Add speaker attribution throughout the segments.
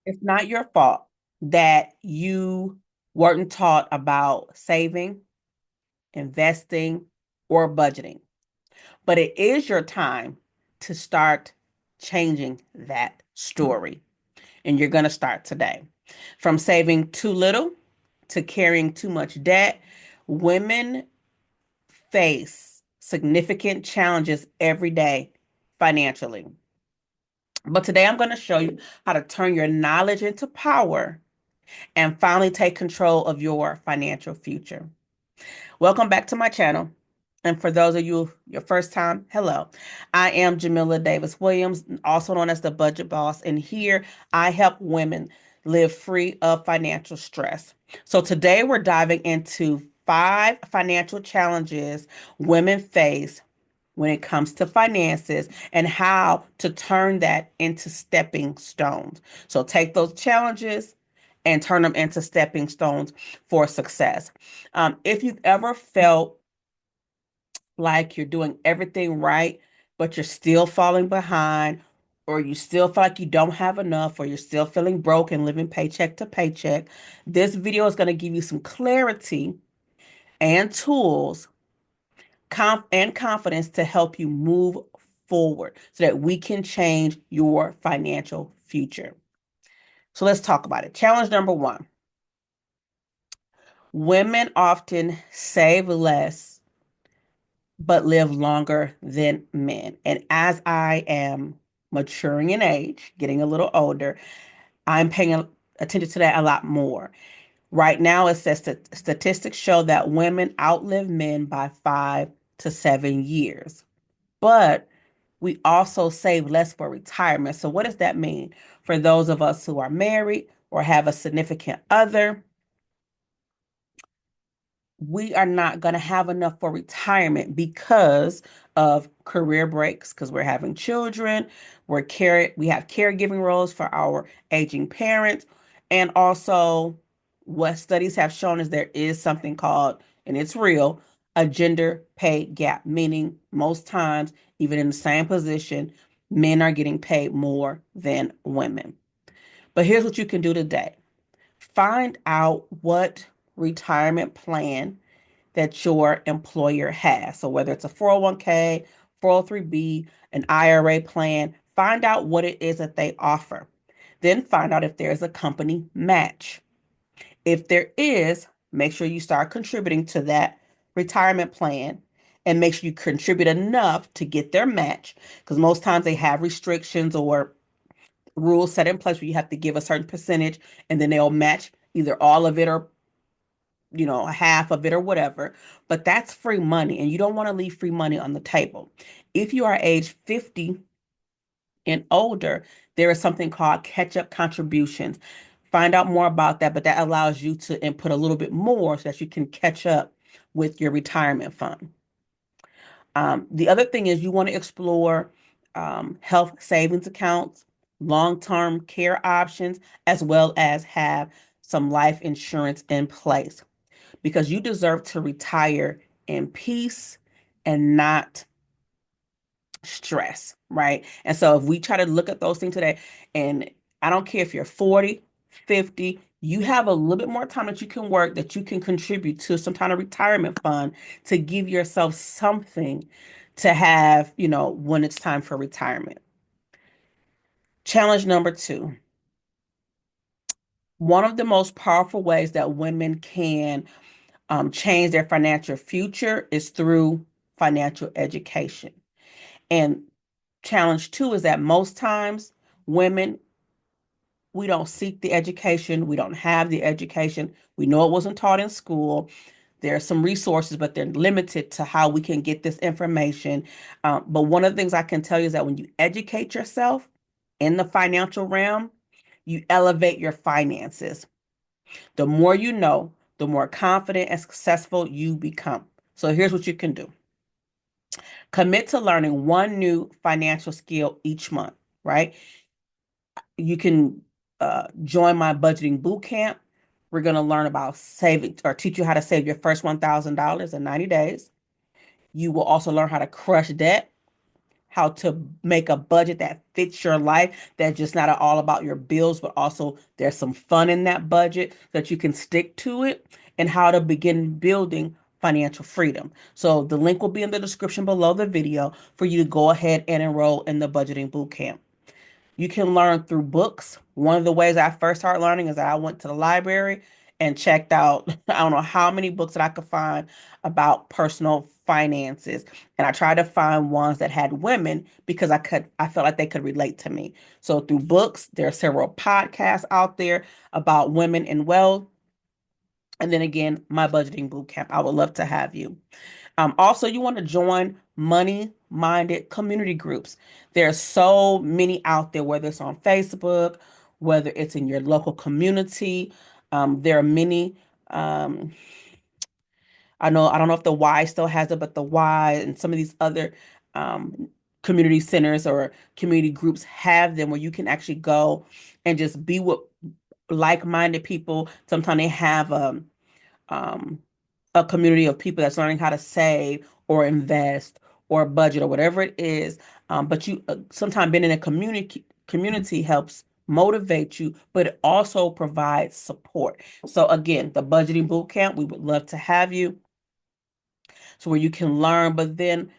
Speaker 1: It's not your fault that you weren't taught about saving, investing, or budgeting, but it is your time to start changing that story. And you're going to start today. From saving too little to carrying too much debt, women face significant challenges every day financially. But today I'm going to show you how to turn your knowledge into power and finally take control of your financial future. Welcome back to my channel. And for those of you, your first time, hello. I am Jamila Davis Williams, also known as the Budget Boss. And here I help women live free of financial stress. So today we're diving into 5 financial challenges women face when it comes to finances and how to turn that into stepping stones. So take those challenges and turn them into stepping stones for success. If you've ever felt like you're doing everything right, but you're still falling behind, or you still feel like you don't have enough, or you're still feeling broke and living paycheck to paycheck, this video is going to give you some clarity and tools and confidence to help you move forward so that we can change your financial future. So let's talk about it. Challenge number 1. Women often save less but live longer than men. And as I am maturing in age, getting a little older, I'm paying attention to that a lot more. Right now, it says that statistics show that women outlive men by 5 to 7 years. But we also save less for retirement. So, what does that mean for those of us who are married or have a significant other? We are not going to have enough for retirement because of career breaks, because we're having children, we have caregiving roles for our aging parents, and also what studies have shown is there is something called, and it's real, a gender pay gap, meaning most times, even in the same position, men are getting paid more than women. But here's what you can do today. Find out what retirement plan that your employer has. So whether it's a 401k, 403b, an IRA plan, find out what it is that they offer. Then find out if there's a company match. If there is, make sure you start contributing to that retirement plan and make sure you contribute enough to get their match because most times they have restrictions or rules set in place where you have to give a certain percentage and then they'll match either all of it or half of it or whatever, but that's free money and you don't want to leave free money on the table. If you are age 50 and older, there is something called catch-up contributions. Find out more about that, but that allows you to input a little bit more so that you can catch up with your retirement fund. The other thing is you want to explore health savings accounts, long-term care options, as well as have some life insurance in place because you deserve to retire in peace and not stress, right? And so if we try to look at those things today, and I don't care if you're 40, 50, you have a little bit more time that you can work, that you can contribute to some kind of retirement fund to give yourself something to have, when it's time for retirement. Challenge number 2. One of the most powerful ways that women can change their financial future is through financial education. And challenge 2 is that most times women, we don't seek the education, we don't have the education, we know it wasn't taught in school. There are some resources, but they're limited to how we can get this information. But one of the things I can tell you is that when you educate yourself in the financial realm, you elevate your finances. The more you know, the more confident and successful you become. So here's what you can do. Commit to learning one new financial skill each month, right? You can join my budgeting boot camp. We're going to learn about saving or teach you how to save your first $1,000 in 90 days. You will also learn how to crush debt, how to make a budget that fits your life, that's just not all about your bills, but also there's some fun in that budget that you can stick to it, and how to begin building financial freedom. So the link will be in the description below the video for you to go ahead and enroll in the budgeting bootcamp. You can learn through books. One of the ways I first started learning is that I went to the library and checked out, I don't know how many books that I could find about personal finances. And I tried to find ones that had women because I felt like they could relate to me. So through books, there are several podcasts out there about women and wealth. And then again, my budgeting boot camp. I would love to have you. Also, you want to join money-minded community groups. There are so many out there, whether it's on Facebook, whether it's in your local community. There are many. Um, I don't know if the Y still has it, but the Y and some of these other um, community centers or community groups have them where you can actually go and just be with like-minded people. Sometimes they have um, a community of people that's learning how to save or invest or budget or whatever it is. But you sometimes being in a community helps motivate you, but it also provides support. So again, the budgeting boot camp, we would love to have you so where you can learn, but then,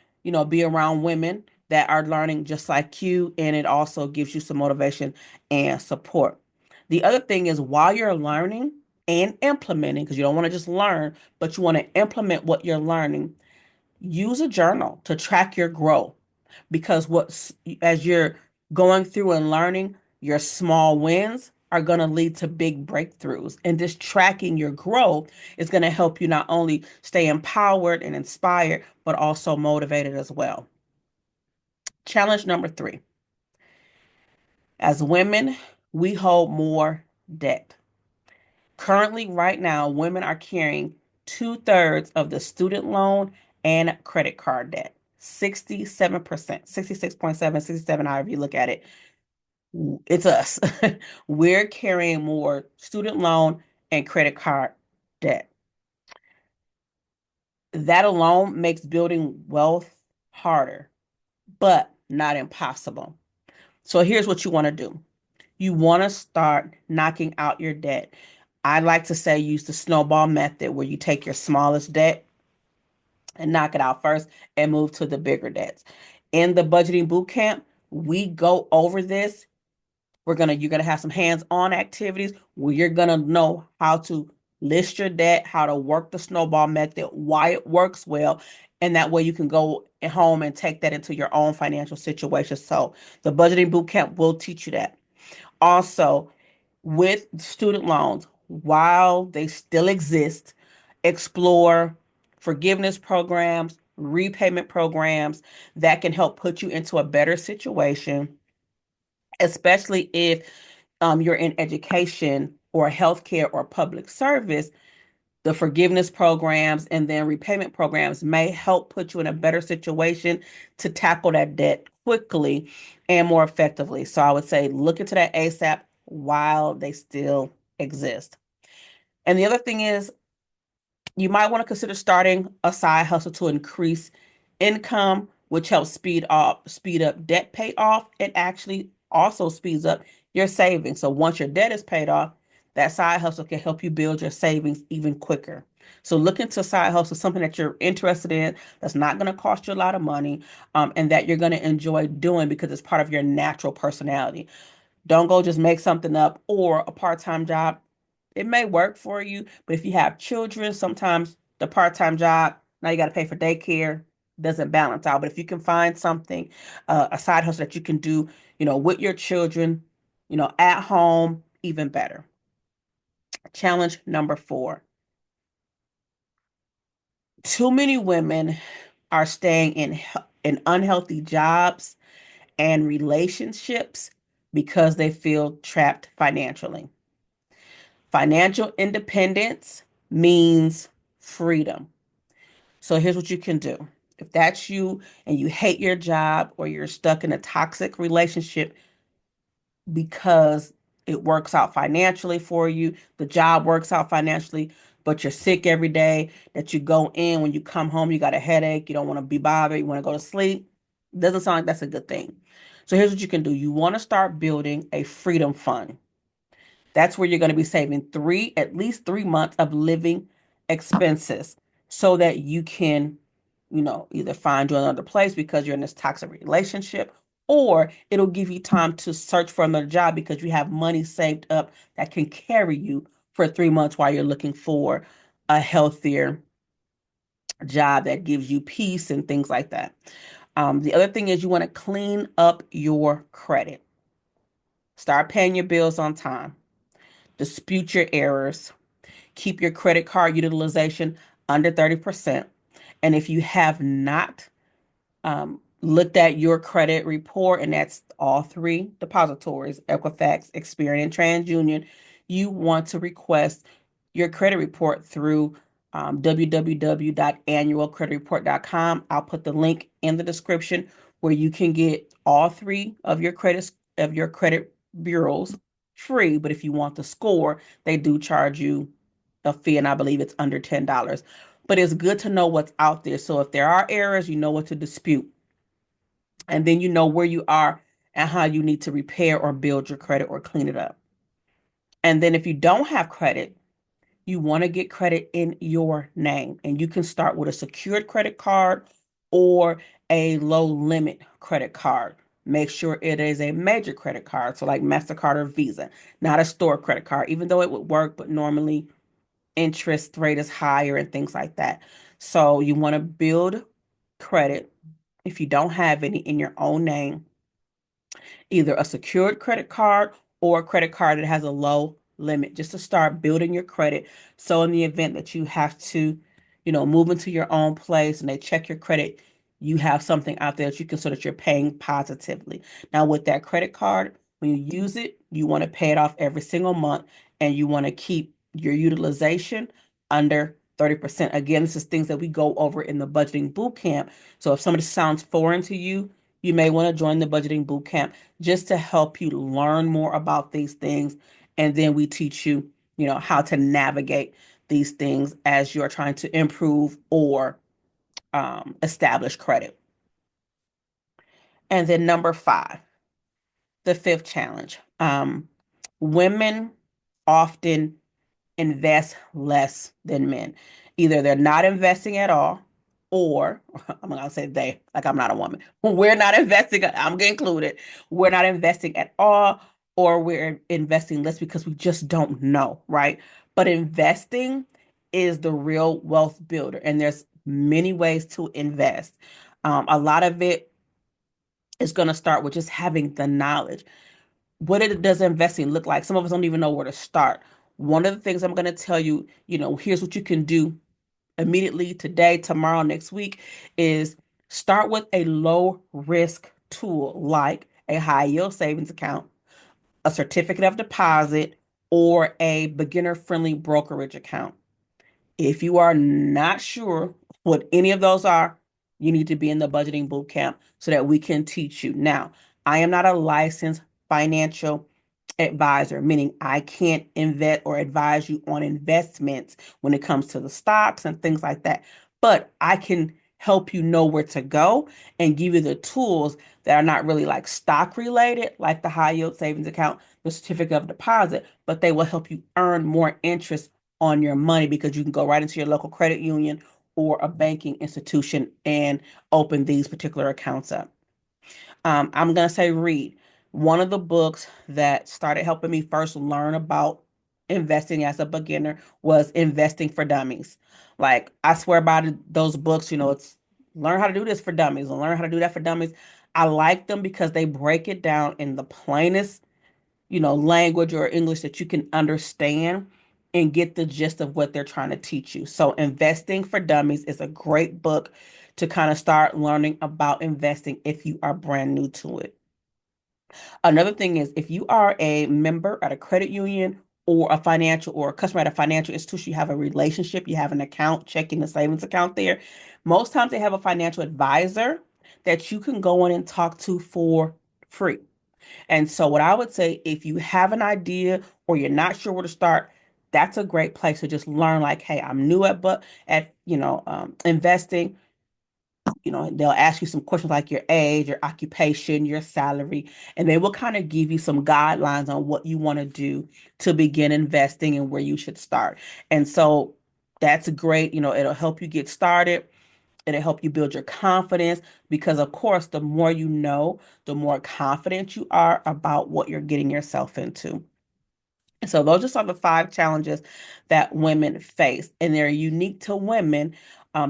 Speaker 1: be around women that are learning just like you, and it also gives you some motivation and support. The other thing is while you're learning and implementing, because you don't want to just learn, but you want to implement what you're learning, use a journal to track your growth because as you're going through and learning, your small wins are going to lead to big breakthroughs. And just tracking your growth is going to help you not only stay empowered and inspired, but also motivated as well. Challenge number 3. As women, we hold more debt. Currently, right now, women are carrying 2/3 of the student loan and credit card debt. 67%, 66.7, 67, however you look at it. It's us. We're carrying more student loan and credit card debt. That alone makes building wealth harder, but not impossible. So here's what you want to do. You want to start knocking out your debt. I like to say use the snowball method where you take your smallest debt and knock it out first and move to the bigger debts. In the budgeting boot camp, we go over this. You're gonna have some hands-on activities where you're gonna know how to list your debt, how to work the snowball method, why it works well, and that way you can go at home and take that into your own financial situation. So the budgeting boot camp will teach you that. Also, with student loans, while they still exist, explore forgiveness programs, repayment programs that can help put you into a better situation, especially if you're in education or healthcare or public service. The forgiveness programs and then repayment programs may help put you in a better situation to tackle that debt quickly and more effectively. So I would say look into that ASAP while they still exist. And the other thing is you might want to consider starting a side hustle to increase income, which helps speed up debt payoff. It actually also speeds up your savings. So once your debt is paid off, that side hustle can help you build your savings even quicker. So look into side hustle, something that you're interested in, that's not going to cost you a lot of money, and that you're going to enjoy doing because it's part of your natural personality. Don't go just make something up or a part-time job. It may work for you, but if you have children, sometimes the part-time job, now you got to pay for daycare, doesn't balance out. But if you can find something, a side hustle that you can do, with your children, at home, even better. Challenge number 4. Too many women are staying in unhealthy jobs and relationships because they feel trapped financially. Financial independence means freedom. So here's what you can do. If that's you and you hate your job or you're stuck in a toxic relationship because it works out financially for you, the job works out financially, but you're sick every day, that you go in, when you come home, you got a headache, you don't want to be bothered, you want to go to sleep, Doesn't sound like that's a good thing. So here's what you can do. You want to start building a freedom fund. That's where you're going to be saving at least 3 months of living expenses so that you can, either find you another place because you're in this toxic relationship, or it'll give you time to search for another job because you have money saved up that can carry you for 3 months while you're looking for a healthier job that gives you peace and things like that. The other thing is you want to clean up your credit. Start paying your bills on time. Dispute your errors. Keep your credit card utilization under 30%. And if you have not looked at your credit report, and that's all three depositories, Equifax, Experian, and TransUnion, you want to request your credit report through www.annualcreditreport.com. I'll put the link in the description where you can get all three of your credit bureaus free. But if you want the score, they do charge you a fee, and I believe it's under $10. But it's good to know what's out there. So if there are errors, you know what to dispute. And then you know where you are and how you need to repair or build your credit or clean it up. And then if you don't have credit, you want to get credit in your name. And you can start with a secured credit card or a low limit credit card. Make sure it is a major credit card, so like MasterCard or Visa, not a store credit card, even though it would work, but normally interest rate is higher and things like that. So you want to build credit if you don't have any in your own name, either a secured credit card or a credit card that has a low limit, just to start building your credit. So in the event that you have to, move into your own place and they check your credit, you have something out there that you can so that you're paying positively. Now with that credit card, when you use it, you want to pay it off every single month and you want to keep your utilization under 30%. Again, this is things that we go over in the budgeting boot camp. So if somebody sounds foreign to you, you may want to join the budgeting boot camp just to help you learn more about these things. And then we teach you, how to navigate these things as you're trying to improve or establish credit. And then number five, the fifth challenge. Women often invest less than men. Either they're not investing at all, or I'm gonna say they, like I'm not a woman. We're not investing, I'm gonna include it. We're not investing at all, or we're investing less because we just don't know, right? But investing is the real wealth builder, and there's many ways to invest. A lot of it is going to start with just having the knowledge. Does investing look like? Some of us don't even know where to start. One of the things I'm going to tell you, here's what you can do immediately today, tomorrow, next week is start with a low risk tool like a high yield savings account, a certificate of deposit, or a beginner friendly brokerage account. If you are not sure what any of those are, you need to be in the budgeting boot camp so that we can teach you. Now, I am not a licensed financial advisor, meaning I can't invest or advise you on investments when it comes to the stocks and things like that. But I can help you know where to go and give you the tools that are not really like stock related, like the high yield savings account, the certificate of deposit, but they will help you earn more interest on your money because you can go right into your local credit union or a banking institution and open these particular accounts up. I'm going to say read. One of the books that started helping me first learn about investing as a beginner was Investing for Dummies. Like, I swear by those books, it's learn how to do this for dummies and learn how to do that for dummies. I like them because they break it down in the plainest, language or English that you can understand and get the gist of what they're trying to teach you. So, Investing for Dummies is a great book to kind of start learning about investing if you are brand new to it. Another thing is if you are a member at a credit union or a financial or a customer at a financial institution, you have a relationship, you have an account, checking the savings account there. Most times they have a financial advisor that you can go in and talk to for free. And so what I would say, if you have an idea or you're not sure where to start, that's a great place to just learn like, hey, I'm new at investing. They'll ask you some questions like your age, your occupation, your salary, and they will kind of give you some guidelines on what you want to do to begin investing and where you should start. And so that's great. It'll help you get started. It'll help you build your confidence because, of course, the more you know, the more confident you are about what you're getting yourself into. And so those are some of the five challenges that women face, and they're unique to women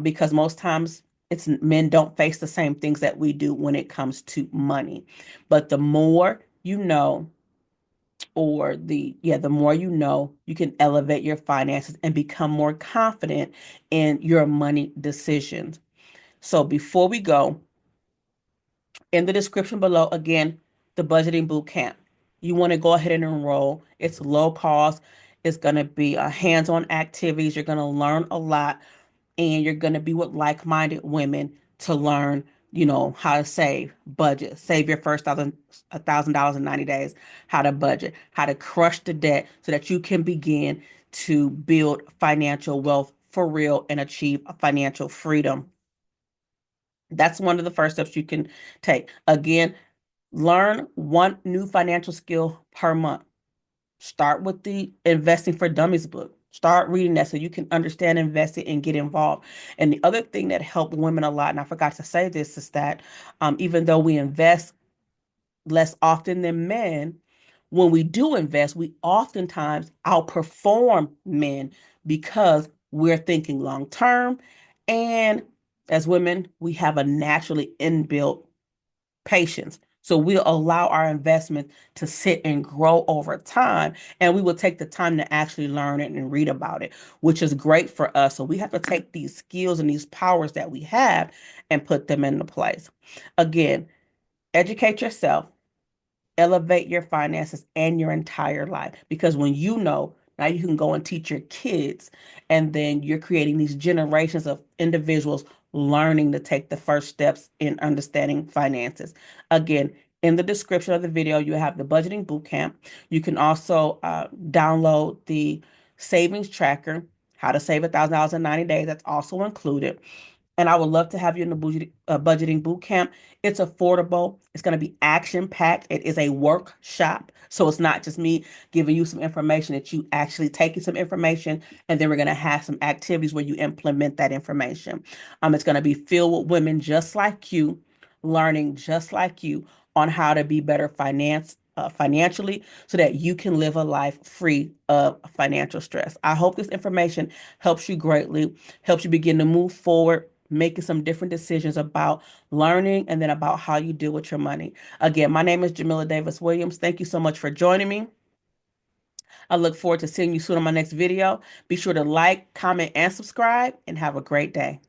Speaker 1: because most times it's men don't face the same things that we do when it comes to money. But the more you know, the more you know, you can elevate your finances and become more confident in your money decisions. So before we go, in the description below, again, the budgeting boot camp. You want to go ahead and enroll. It's low cost. It's going to be hands-on activities. You're going to learn a lot, and you're going to be with like-minded women to learn, how to save, budget, save your first $1,000 in 90 days, how to budget, how to crush the debt so that you can begin to build financial wealth for real and achieve financial freedom. That's one of the first steps you can take. Again, learn one new financial skill per month. Start with the Investing for Dummies book. Start reading that so you can understand investing and get involved. And the other thing that helped women a lot, and I forgot to say this, is that even though we invest less often than men, when we do invest, we oftentimes outperform men because we're thinking long term. And as women, we have a naturally inbuilt patience. So we'll allow our investments to sit and grow over time, and we will take the time to actually learn it and read about it, which is great for us. So we have to take these skills and these powers that we have and put them into place. Again, educate yourself, elevate your finances and your entire life. Because when you know, now you can go and teach your kids, and then you're creating these generations of individuals learning to take the first steps in understanding finances. Again, in the description of the video, you have the budgeting boot camp. You can also download the savings tracker, how to save $1,000 in 90 days. That's also included. And I would love to have you in the budgeting boot camp. It's affordable. It's going to be action packed. It is a workshop. So it's not just me giving you some information, that you actually taking some information, and then we're going to have some activities where you implement that information. It's going to be filled with women just like you, learning just like you on how to be better financially so that you can live a life free of financial stress. I hope this information helps you greatly, helps you begin to move forward, making some different decisions about learning and then about how you deal with your money. Again, my name is Jamila Davis Williams. Thank you so much for joining me. I look forward to seeing you soon on my next video. Be sure to like, comment, and subscribe, and have a great day.